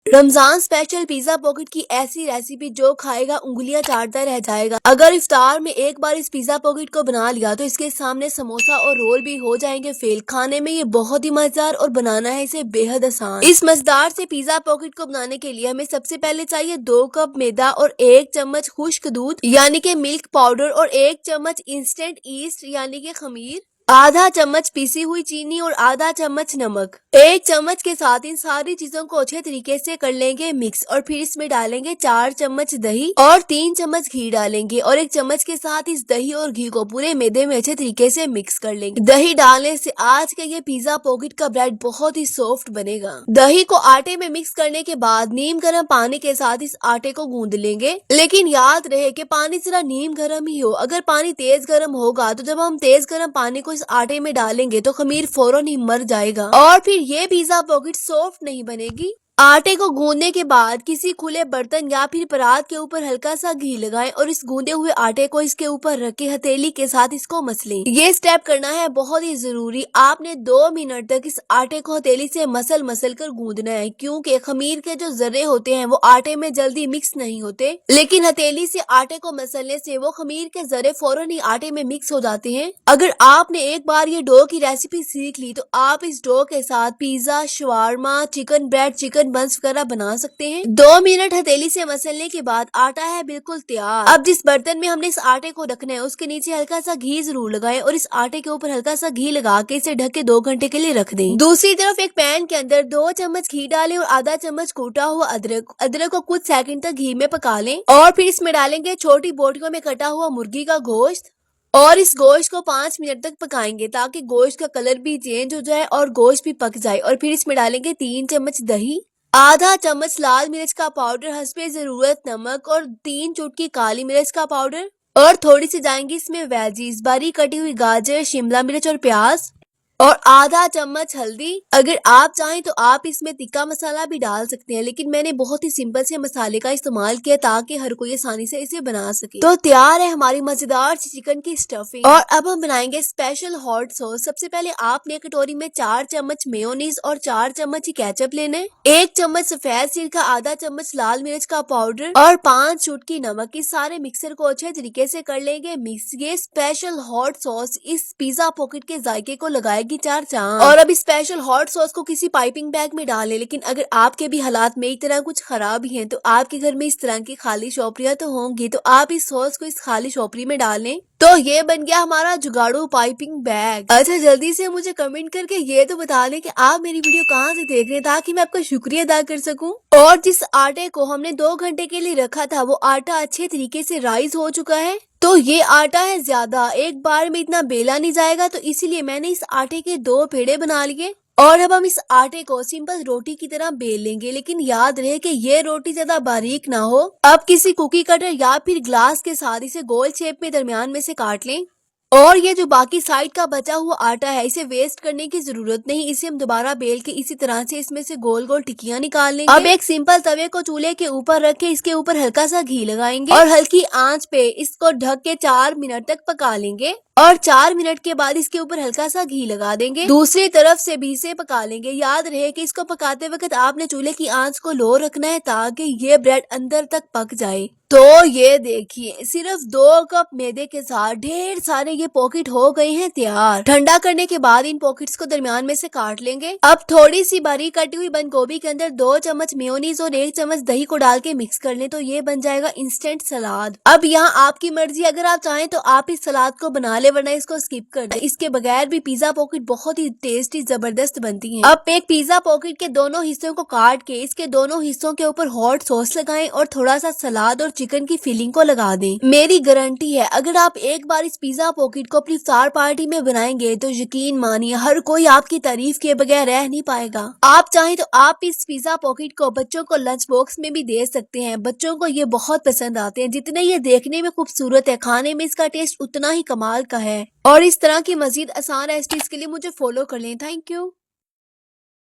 Ramzan special pizza pocket की ऐसी recipe जो खाएगा उंगलियां चाटता रह जाएगा। अगर इफ्तार में एक बार इस पिज्जा पॉकेट को बना लिया तो इसके सामने समोसा और रोल भी हो जाएंगे फेल। खाने में ये बहुत ही मजेदार और बनाना है इसे बेहद आसान। इस मजेदार से पिज्जा पॉकेट को बनाने के लिए हमें सबसे पहले चाहिए 2 कप मैदा और 1 चम्मच खुश्क दूध यानी कि मिल्क पाउडर और 1 चम्मच इंस्टेंट ईस्ट यानी कि खमीर, आधा चम्मच पीसी हुई चीनी और आधा चम्मच नमक। 1 चम्मच के साथ इन सारी चीजों को अच्छे तरीके से कर लेंगे मिक्स और फिर इसमें डालेंगे 4 चम्मच दही और 3 चम्मच घी डालेंगे और 1 चम्मच के साथ इस दही और घी को पूरे मैदे में अच्छे तरीके से मिक्स कर लेंगे। दही डालने से आज का ये पिज्जा पॉकेट का ब्रेड बहुत ही सॉफ्ट बनेगा। दही को आटे में मिक्स करने के बाद नीम गर्म पानी के साथ इस आटे को गूंद लेंगे, लेकिन याद रहे कि पानी जरा नीम गर्म ही हो। अगर पानी तेज गर्म होगा तो जब हम तेज गर्म पानी को इस आटे में डालेंगे तो खमीर फौरन ही मर जाएगा और फिर ये पिज्जा पॉकेट सॉफ्ट नहीं बनेगी। आटे को गूंदने के बाद किसी खुले बर्तन या फिर परात के ऊपर हल्का सा घी लगाएं और इस गूंदे हुए आटे को इसके ऊपर रख के हथेली के साथ इसको मसलें। ये स्टेप करना है बहुत ही जरूरी। आपने 2 मिनट तक इस आटे को हथेली से मसल कर गूंदना है, क्योंकि खमीर के जो जर्रे होते हैं वो आटे में जल्दी मिक्स नहीं होते, लेकिन हथेली से आटे को मसलने से वो खमीर के जर्रे फौरन ही आटे में मिक्स हो जाते हैं। अगर आपने एक बार ये डो की रेसिपी सीख ली तो आप इस डो के साथ pizza, shawarma, chicken bread, chicken बंस वगैरह बना सकते हैं। 2 मिनट हथेली से मसलने के बाद आटा है बिल्कुल तैयार। अब जिस बर्तन में हमने इस आटे को रखना है उसके नीचे हल्का सा घी जरूर लगाएं और इस आटे के ऊपर हल्का सा घी लगा के इसे ढक के 2 घंटे के लिए रख दें। दूसरी तरफ एक पैन के अंदर 2 चम्मच घी डालें और आधा चम्मच कूटा हुआ अदरक को कुछ सेकंड तक घी में पका लें और फिर इसमें डालेंगे छोटी बोटियों में कटा हुआ मुर्गी का गोश्त और इस गोश्त को 5 मिनट तक पकाएंगे ताकि गोश्त का कलर भी चेंज हो जाए और गोश्त भी पक जाए। और फिर इसमें डालेंगे 3 चम्मच दही, आधा चम्मच लाल मिर्च का पाउडर, हस्बे जरूरत नमक और 3 चुटकी काली मिर्च का पाउडर और थोड़ी सी जाएंगी इसमें वेजीज, बारीक कटी हुई गाजर, शिमला मिर्च और प्याज और आधा चम्मच हल्दी। अगर आप चाहें तो आप इसमें तिक्का मसाला भी डाल सकते हैं, लेकिन मैंने बहुत ही सिंपल से मसाले का इस्तेमाल किया ताकि हर कोई आसानी से इसे बना सके। तो तैयार है हमारी मजेदार सी चिकन की स्टफिंग और अब हम बनाएंगे स्पेशल हॉट सॉस। सबसे पहले आपने कटोरी में 4 चम्मच मेयोनीज और 4 चम्मच ही केचप लेने, 1 चम्मच सफेद सिरका, आधा चम्मच लाल मिर्च का पाउडर और 5 चुटकी नमक। इस सारे मिक्सर को अच्छे तरीके से कर लेंगे मिक्स। ये स्पेशल हॉट सॉस इस पिज्जा पॉकेट के जायके को लगाएगी 4 चांद। और अब स्पेशल हॉट सॉस को किसी पाइपिंग बैग में डालें, लेकिन अगर आपके भी हालात मेरी तरह कुछ खराब ही हैं तो आपके घर में इस तरह की खाली शोपरियां तो होंगी, तो आप इस सॉस को इस खाली शोपरी में डालें। तो ये बन गया हमारा जुगाड़ू पाइपिंग बैग। अच्छा, जल्दी से मुझे कमेंट करके ये तो बता दें कि आप मेरी वीडियो कहाँ से देख रहे हैं ताकि मैं आपका शुक्रिया अदा कर सकूं। और जिस आटे को हमने 2 घंटे के लिए रखा था वो आटा अच्छे तरीके से राइज हो चुका है। तो ये आटा है ज्यादा, एक बार में इतना बेला नहीं जाएगा, तो इसीलिए मैंने इस आटे के 2 पेड़े बना लिए और अब हम इस आटे को सिंपल रोटी की तरह बेल लेंगे, लेकिन याद रहे कि ये रोटी ज्यादा बारीक ना हो। अब किसी कुकी कटर या फिर ग्लास के साथ इसे गोल शेप में दरमियान में से काट लें और ये जो बाकी साइड का बचा हुआ आटा है इसे वेस्ट करने की जरूरत नहीं, इसे हम दोबारा बेल के इसी तरह से इसमें से गोल गोल टिक्कियां निकाल लेंगे। अब एक सिंपल तवे को चूल्हे के ऊपर रख के इसके ऊपर हल्का सा घी लगाएंगे और हल्की आंच पे इसको ढक के 4 मिनट तक पका लेंगे और 4 मिनट के बाद इसके ऊपर हल्का सा घी लगा देंगे। दूसरी तरफ से भी इसे पका लेंगे। याद रहे कि इसको पकाते वक्त आपने चूल्हे की आंच को लो रखना है ताकि ये ब्रेड अंदर तक पक जाए। तो ये देखिए सिर्फ 2 कप मैदे के साथ ढेर सारे ये पॉकेट हो गए हैं तैयार। ठंडा करने के बाद इन पॉकेट्स को दरमियान में से काट लेंगे। अब थोड़ी सी बारीक कटी हुई बंद गोभी के अंदर 2 चम्मच मेयोनीज और 1 चम्मच दही को डाल के मिक्स कर लें, तो ये बन जाएगा इंस्टेंट सलाद। अब यहाँ आपकी मर्जी, अगर आप चाहें तो आप इस सलाद को बना ले, वरना इसको स्किप कर दें। इसके बगैर भी पिज्जा पॉकेट बहुत ही टेस्टी जबरदस्त बनती है। अब एक पिज्जा पॉकेट के दोनों हिस्सों को काट के इसके दोनों हिस्सों के ऊपर हॉट सॉस लगाएं और थोड़ा सा सलाद और चिकन की फिलिंग को लगा दें। मेरी गारंटी है अगर आप एक बार इस पिज्जा पॉकेट को अपनी इफ्तार पार्टी में बनाएंगे तो यकीन मानिए हर कोई आपकी तारीफ के बगैर रह नहीं पाएगा। आप चाहें तो आप इस पिज्जा पॉकेट को बच्चों को लंच बॉक्स में भी दे सकते हैं। बच्चों को ये बहुत पसंद आते हैं। जितने ये देखने में खूबसूरत है, खाने में इसका टेस्ट उतना ही कमाल का है। और इस तरह की मजीद आसान रेसिपीज के लिए मुझे फॉलो कर लें। Thank you.